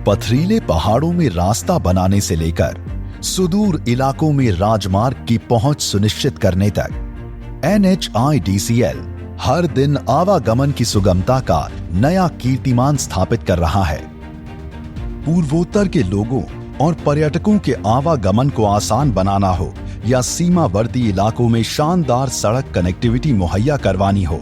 पथरीले पहाड़ों में रास्ता बनाने से लेकर सुदूर इलाकों में राजमार्ग की पहुंच सुनिश्चित करने तक NHIDCL हर दिन आवागमन की सुगमता का नया कीर्तिमान स्थापित कर रहा है। पूर्वोत्तर के लोगों और पर्यटकों के आवागमन को आसान बनाना हो या सीमावर्ती इलाकों में शानदार सड़क कनेक्टिविटी मुहैया करवानी हो,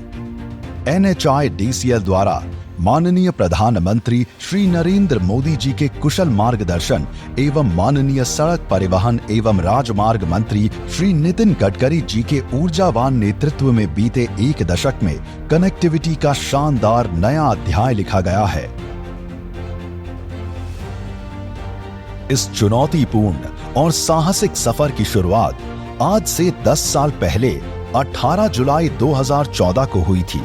NHIDCL द्वारा माननीय प्रधानमंत्री श्री नरेंद्र मोदी जी के कुशल मार्गदर्शन एवं माननीय सड़क परिवहन एवं राजमार्ग मंत्री श्री नितिन गडकरी जी के ऊर्जावान नेतृत्व में बीते एक दशक में कनेक्टिविटी का शानदार नया अध्याय लिखा गया है। इस चुनौतीपूर्ण और साहसिक सफर की शुरुआत आज से 10 साल पहले 18 जुलाई 2014 को हुई थी।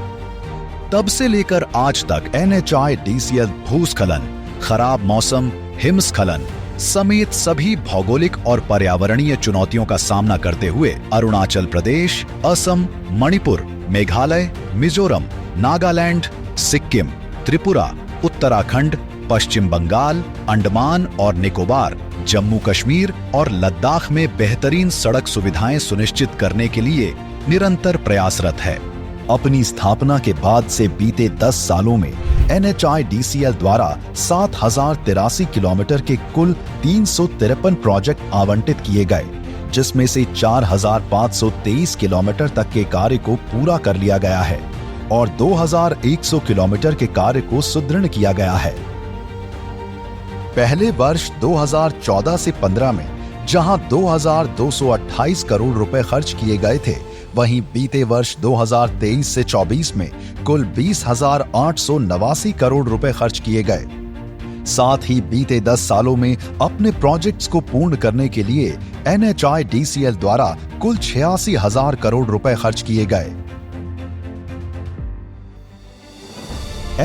तब से लेकर आज तक NHIDCL भूस्खलन, खराब मौसम, हिमस्खलन समेत सभी भौगोलिक और पर्यावरणीय चुनौतियों का सामना करते हुए अरुणाचल प्रदेश, असम, मणिपुर, मेघालय, मिजोरम, नागालैंड, सिक्किम, त्रिपुरा, उत्तराखंड, पश्चिम बंगाल, अंडमान और निकोबार, जम्मू कश्मीर और लद्दाख में बेहतरीन सड़क सुविधाएं सुनिश्चित करने के लिए निरंतर प्रयासरत है। अपनी स्थापना के बाद से बीते 10 सालों में NHIDCL द्वारा 7083 किलोमीटर के कुल 353 प्रोजेक्ट आवंटित किए गए, जिसमें से 4523 किलोमीटर तक के कार्य को पूरा कर लिया गया है और 2100 किलोमीटर के कार्य को सुदृढ़ किया गया है। पहले वर्ष 2014 से 15 में जहां 2228 करोड़ रुपए खर्च किए गए थे, वहीं बीते वर्ष 2023 से 24 में कुल 20,889 करोड़ रुपए खर्च किए गए। साथ ही बीते 10 सालों में अपने प्रोजेक्ट्स को पूर्ण करने के लिए NHIDCL द्वारा कुल 86,000 करोड़ रुपए खर्च किए गए।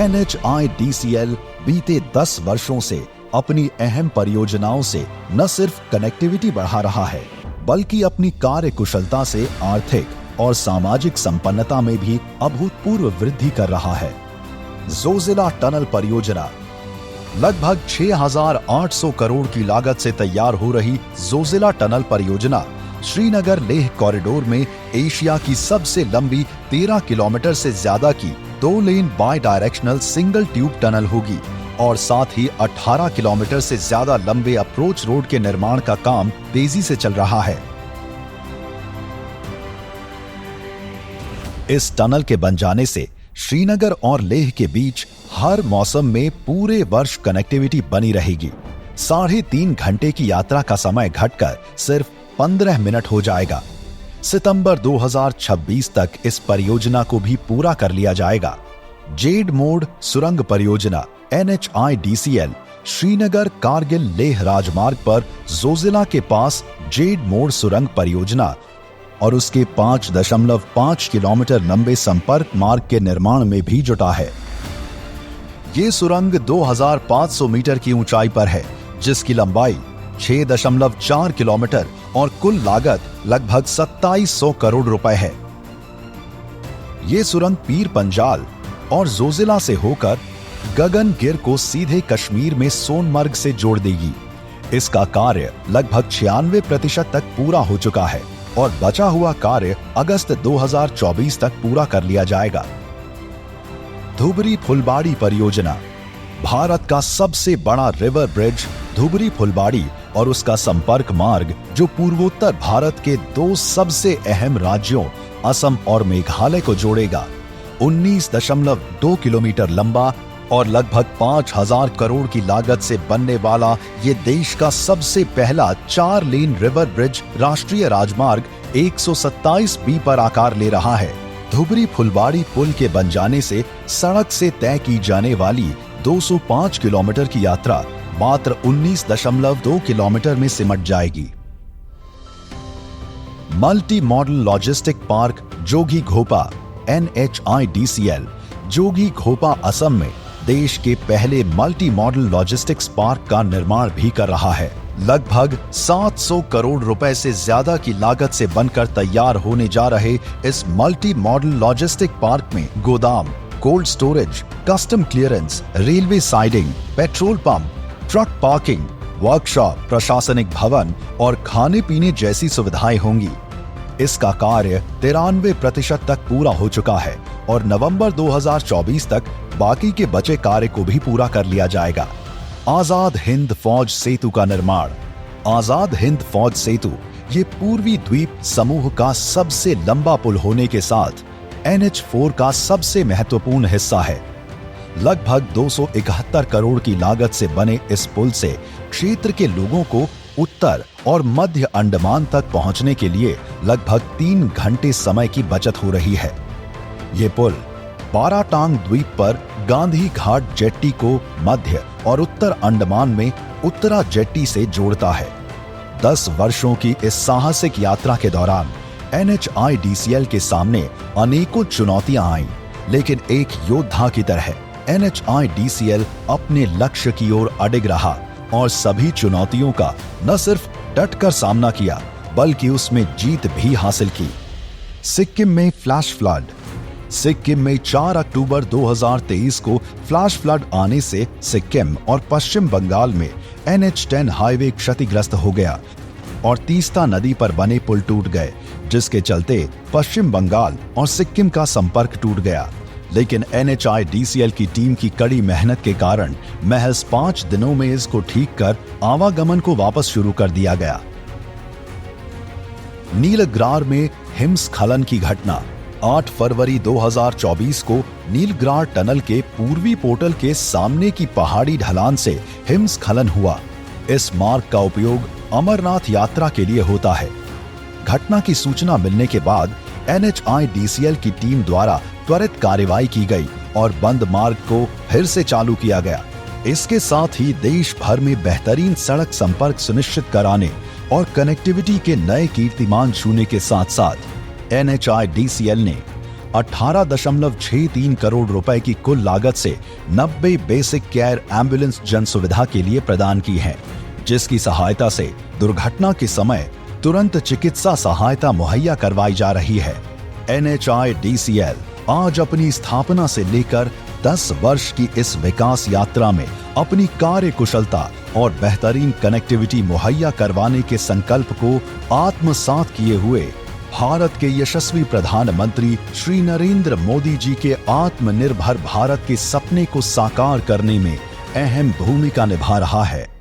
NHIDCL बीते 10 वर्षों से अपनी अहम परियोजनाओं से न सिर्फ कनेक्टिविटी बढ़ा रहा है, बल्कि अपनी कार्य कुशलता से आर्थिक और सामाजिक संपन्नता में भी अभूतपूर्व वृद्धि कर रहा है। जोजिला टनल परियोजना लगभग 6,800 करोड़ की लागत से तैयार हो रही जोजिला टनल परियोजना श्रीनगर लेह कॉरिडोर में एशिया की सबसे लंबी 13 किलोमीटर से ज्यादा की 2 lane bidirectional single tube tunnel होगी और साथ ही 18 किलोमीटर से ज्यादा लंबे अप्रोच रोड के निर्माण का काम तेजी से चल रहा है। इस टनल के बन जाने से श्रीनगर और लेह के बीच हर मौसम में पूरे वर्ष कनेक्टिविटी बनी रहेगी। 3.5 घंटे की यात्रा का समय घटकर सिर्फ 15 मिनट हो जाएगा। सितंबर 2026 तक इस परियोजना को भी पूरा कर लिया जाएगा। जेड मोड़ सुरंग परियोजना NHIDCL श्रीनगर कारगिल लेह राजमार्ग पर जोजिला के पास जेड मोड़ सुरंग परियोजना और उसके 5.5 किलोमीटर लंबे संपर्क मार्ग के निर्माण में भी जुटा है। ये सुरंग 2500 मीटर की ऊंचाई पर है, जिसकी लंबाई 6.4 किलोमीटर और कुल लागत लगभग 2700 करोड़ रुपए है। ये सुरंग पीर पंजाल और जोजिला से होकर गगनगिर को सीधे कश्मीर में सोनमर्ग से जोड़ देगी। इसका कार्य लगभग 96% तक पूरा हो चुका है और बचा हुआ कार्य अगस्त 2024 तक पूरा कर लिया जाएगा। धुबरी फुलबाड़ी परियोजना भारत का सबसे बड़ा रिवर ब्रिज धुबरी फुलबाड़ी और उसका संपर्क मार्ग, जो पूर्वोत्तर भारत के 2 सबसे अहम राज्यों असम और मेघालय को जोड़ेगा, 19.2 किलोमीटर लंबा और लगभग 5,000 करोड़ की लागत से बनने वाला ये देश का सबसे पहला 4 लेन रिवर ब्रिज राष्ट्रीय राजमार्ग 127B पर आकार ले रहा है। धुबरी फुलबाड़ी पुल के बन जाने से सड़क से तय की जाने वाली 205 किलोमीटर की यात्रा मात्र 19.2 किलोमीटर में सिमट जाएगी। मल्टी मॉडल लॉजिस्टिक पार्क जोगी घोपा NHIDCL जोगी घोपा असम में देश के पहले मल्टी मॉडल लॉजिस्टिक्स पार्क का निर्माण भी कर रहा है। लगभग 700 करोड़ रुपए से ज्यादा की लागत से बनकर तैयार होने जा रहे इस मल्टी मॉडल लॉजिस्टिक पार्क में गोदाम, cold storage, custom clearance, railway siding, petrol pump, truck parking, workshop, प्रशासनिक भवन और खाने पीने जैसी सुविधाएं होंगी। इसका कार्य 93% तक पूरा हो चुका है और नवंबर 2024 तक बाकी के बचे कार्य को भी पूरा कर लिया जाएगा। आजाद हिंद फौज सेतु का निर्माण। आजाद हिंद फौज सेतु ये पूर्वी द्वीप समूह का सबसे लंबा पुल होने के साथ NH4 का सबसे महत्वपूर्ण हिस्सा है। लगभग 271 करोड़ की लागत से बने इस पुल से क्षेत्र के लोगों को उत्तर और मध्य अंडमान तक पहुंचने के लिए लगभग 3 घंटे समय की बचत हो रही है। ये पुल बाराटांग द्वीप पर गांधी घाट जेट्टी को मध्य और उत्तर अंडमान में उत्तरा जेट्टी से जोड़ता है। 10 वर्षों की इस साहसिक यात्रा के दौरान NHIDCL के सामने अनेकों चुनौतियां आईं, लेकिन एक योद्धा की तरह NHIDCL अपने लक्ष्य की ओर अडिग रहा और सभी चुनौतियों का न सिर्फ डटकर सामना किया बल्कि उसमें जीत भी हासिल की। सिक्किम में फ्लैश फ्लड। सिक्किम में 4 अक्टूबर 2023 को फ्लैश फ्लड आने से सिक्किम और पश्चिम बंगाल में NH10 हाईवे क्षतिग्रस्त हो गया और तीस्ता नदी पर बने पुल टूट गए, जिसके चलते पश्चिम बंगाल और सिक्किम का संपर्क टूट गया। लेकिन NHIDCL की टीम की कड़ी मेहनत के कारण महज 5 दिनों में इसको ठीक कर आवागमन को वापस शुरू कर दिया गया। नीलग्रार में हिमस्खलन की घटना। 8 फरवरी 2024 को नीलग्रार टनल के पूर्वी पोर्टल के सामने की पहाड़ी ढलान से हिमस्खलन हुआ। इस मार्ग का उपयोग अमरनाथ यात्रा के लिए होता है। घटना की सूचना मिलने के बाद NHIDCL की टीम द्वारा त्वरित कार्रवाई की गई और बंद मार्ग को फिर से चालू किया गया। इसके साथ ही देश भर में बेहतरीन सड़क संपर्क सुनिश्चित कराने और कनेक्टिविटी के नए कीर्तिमान छूने के साथ साथ NHIDCL ने 18.63 करोड़ रुपए की कुल लागत से 90 बेसिक केयर एम्बुलेंस जन सुविधा के लिए प्रदान की है, जिसकी सहायता से दुर्घटना के समय तुरंत चिकित्सा सहायता मुहैया करवाई जा रही है। NHIDCL आज अपनी स्थापना से लेकर 10 वर्ष की इस विकास यात्रा में अपनी कार्य कुशलता और बेहतरीन कनेक्टिविटी मुहैया करवाने के संकल्प को आत्मसात किए हुए भारत के यशस्वी प्रधानमंत्री श्री नरेंद्र मोदी जी के आत्मनिर्भर भारत के सपने को साकार करने में अहम भूमिका निभा रहा है।